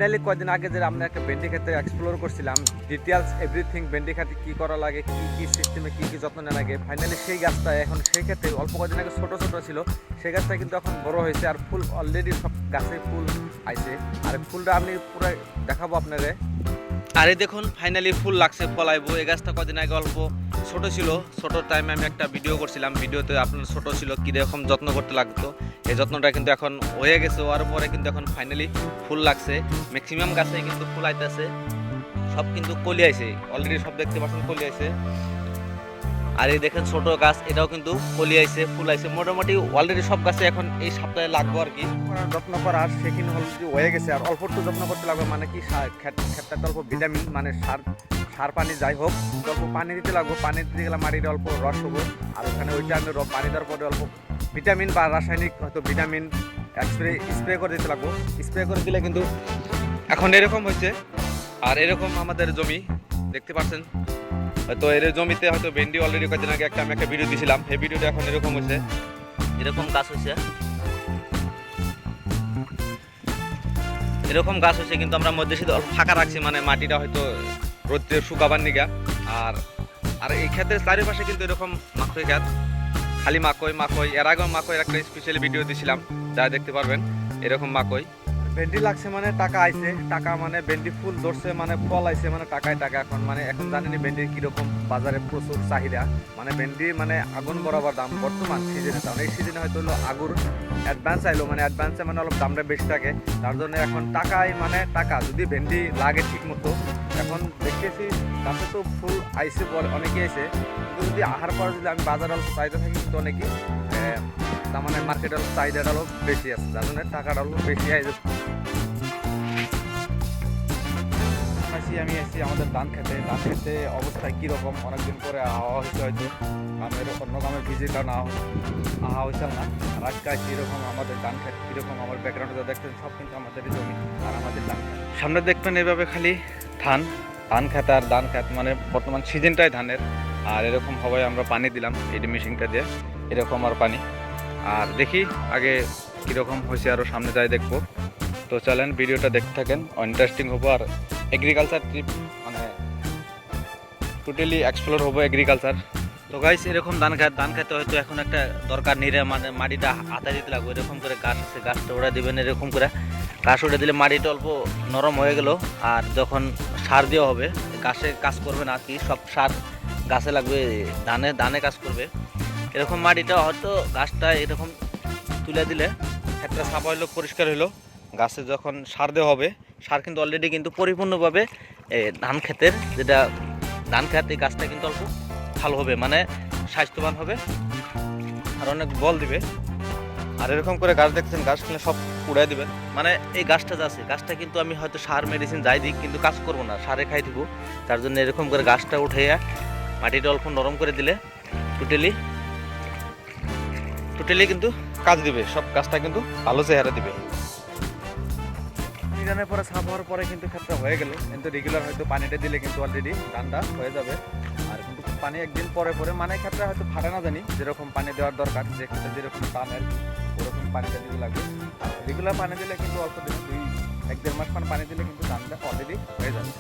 Finally কয়েকদিন আগে যে আমরা একটা ভেন্ডি খেতে এক্সপ্লোর করছিলাম, ডিটেলস এভরিথিং ভেন্ডি খেতে কী করা লাগে, কী সিস্টেমে কী যত্ন নেওয়া লাগে, ফাইনালি সেই গাছটা এখন সেই ক্ষেত্রে অল্প কয়েকদিন আগে ছোটো ছোটো ছিল, সেই গাছটা কিন্তু এখন বড় হয়েছে আর ফুল অলরেডি সব গাছে ফুল আইছে। আর ফুলটা আমি পুরো দেখাবো আপনারে। আরে দেখুন ফাইনালি ফুল লাগছে, ফলাইবো। এই গাছটা কদিন আগে অল্প ছোট ছিল, ছোট টাইমে আমি একটা ভিডিও করছিলাম, ভিডিওতে আপনার ছোট ছিল কীরকম যত্ন করতে লাগতো, এই যত্নটা কিন্তু এখন হয়ে গেছে। ওর পরে কিন্তু এখন ফাইনালি ফুল লাগছে, ম্যাক্সিমাম গাছে কিন্তু ফুল আইতেছে, সব কিন্তু কলি আইছে অলরেডি, সব দেখতে পাচ্ছেন কলি আইছে। আর এই দেখেন ছোট গাছ, এটাও কিন্তু কলি আইছে, ফুল আইছে, মোটামুটি অলরেডি সব গাছে এখন এই সপ্তাহে লাগবো আর কি যত্ন করার। সেখানে অলরেডি হয়ে গেছে, আর অল্প একটু যত্ন করতে লাগবে, মানে কি ক্ষেতটাতে অল্প ভিটামিন মানে সার পানি যাই হোক অল্প পানি দিতে লাগবো। পানি দিতে গেলে মাটিটা অল্প রস হবো, আর ওখানে ওইটা আমি পানি দেওয়ার পরে অল্প ভিটামিন বা রাসায়নিক হয়তো ভিটামিন স্প্রে করে দিতে লাগবো। স্প্রে করে দিলে কিন্তু এখন এরকম হয়েছে। আর এরকম আমাদের জমি দেখতে পাচ্ছেন, তো এর জমিতে হয়তো ভেন্ডি অলরেডি কয়েকদিন আগে আমি একটা ভিডিও দিয়েছিলাম, সেই ভিডিওটা এখন এরকম হয়েছে, এরকম গাছ হয়েছে, এরকম গাছ হয়েছে। কিন্তু আমরা মধ্যে শুধু অল্প ফাঁকা রাখছি, মানে মাটিটা হয়তো রোদ্রে শুকাবার নিগা। আর এই ক্ষেতের চারিপাশে কিন্তু এরকম মাকই ক্ষেত, খালি মাকই। এর আগেও মাকইয়ের একটা স্পেশালি ভিডিও দিয়েছিলাম, যা দেখতে পারবেন। এরকম মাকই ভেন্ডি লাগছে মানে টাকা আইছে, টাকা মানে ভেন্ডি ফুল ধরছে মানে ফল আইছে, মানে টাকায় টাকা। এখন জানেনি ভেন্ডির কীরকম বাজারে প্রচুর চাহিদা, মানে ভেন্ডি মানে আগুন বরাবর দাম বর্তমান সিজনে দাম। এই সিজনে হয়তো হলো আগুর অ্যাডভান্স আইলো, মানে অ্যাডভান্সে মানে অলপ দামটা বেশি থাকে, তার জন্য এখন টাকায় মানে টাকা যদি ভেন্ডি লাগে ঠিক মতো। এখন দেখতেছি গাছে তো ফুল আইসে বলে অনেকেই আইসে, কিন্তু যদি আহার পরে যদি আমি বাজারে অল্প চাহিদা থাকি কিন্তু অনেকেই তার মানে মার্কেটে অল্প চাহিদাটা অল্প বেশি আছে, যার জন্য টাকাটা অল্প বেশি আইসে। আমি এসেছি আমাদের ধান খেতে অবস্থায় কীরকম, অনেকদিন পরে আওয়া হয়েছে, হয়তো গ্রামের অন্য গ্রামের ভিজিট কারণ আওয়া হয়েছে না। আর আজকে আসছি এরকম আমাদের ধান খেত কীরকম, আমার ব্যাকগ্রাউন্ডে দেখছেন সব কিন্তু আমাদের জমি আর আমাদের ধান খেত। সামনে দেখবেন এভাবে খালি ধান খেত আর ধান খেত, মানে বর্তমান সিজনটাই ধানের। আর এরকম হওয়ায় আমরা পানি দিলাম এই মেশিনটা দিয়ে, এরকম আর পানি। আর দেখি আগে কীরকম হয়েছে, আরও সামনে যাই দেখবো। তো চলেন ভিডিওটা দেখতে থাকেন, ইন্টারেস্টিং হবো। আর এগ্রিকালচার ট্রিপ মানে টোটালি এক্সপ্লোর হবো এগ্রিকালচার। তো গাইস এরকম ধান খেতে হয়তো এখন একটা দরকার নিরে, মানে মাটিটা হাতে দিতে লাগবে। এরকম করে গাছ আছে, গাছটা ওড়া দিবেন, এরকম করে গাছ উড়ে দিলে মাটিটা অল্প নরম হয়ে গেল। আর যখন সার দেওয়া হবে, গাছে কাজ করবে না আর কি, সব সার গাছে লাগবে, ধানে কাজ করবে। এরকম মাটিটা হয়তো গাছটা এরকম তুলে দিলে একটা সাফা হইলো, পরিষ্কার হইলো। গাছে যখন সার দেওয়া হবে, সার কিন্তু অলরেডি কিন্তু পরিপূর্ণভাবে ধান খেতের যেটা ধান খেত, এই গাছটা কিন্তু অল্প ভালো হবে, মানে স্বাস্থ্যবান হবে আর অনেক বল দিবে। আর এরকম করে গাছ দেখছেন, গাছ কিনে সব উড়াই দিবেন, মানে এই গাছটা যা আছে, গাছটা কিন্তু আমি হয়তো সার মেডিসিন যাই দিই কিন্তু কাজ করবো না, সারে খাই দিব। তার জন্য এরকম করে গাছটা উঠাইয়া মাটিটা অল্প নরম করে দিলে টোটালি কিন্তু কাজ দিবে, সব গাছটা কিন্তু ভালো চেহারা দিবে। নিরানের পরে সাফ হওয়ার পরে কিন্তু ক্ষেত্রে হয়ে গেল, কিন্তু রেগুলার হয়তো পানিটা দিলে কিন্তু অলরেডি ধানটা হয়ে যাবে। আর কিন্তু পানি একদিন পরে মানে ক্ষেত্রে হয়তো ফাটে না জানি, যেরকম পানি দেওয়ার দরকার, যে ক্ষেত্রে যেরকম টান আর কি ওরকম পানিটা দিতে লাগবে। আর রেগুলার পানি দিলে কিন্তু অল্প দিন 1-1.5 মাস পানি দিলে কিন্তু ধানটা অলরেডি হয়ে যাবে।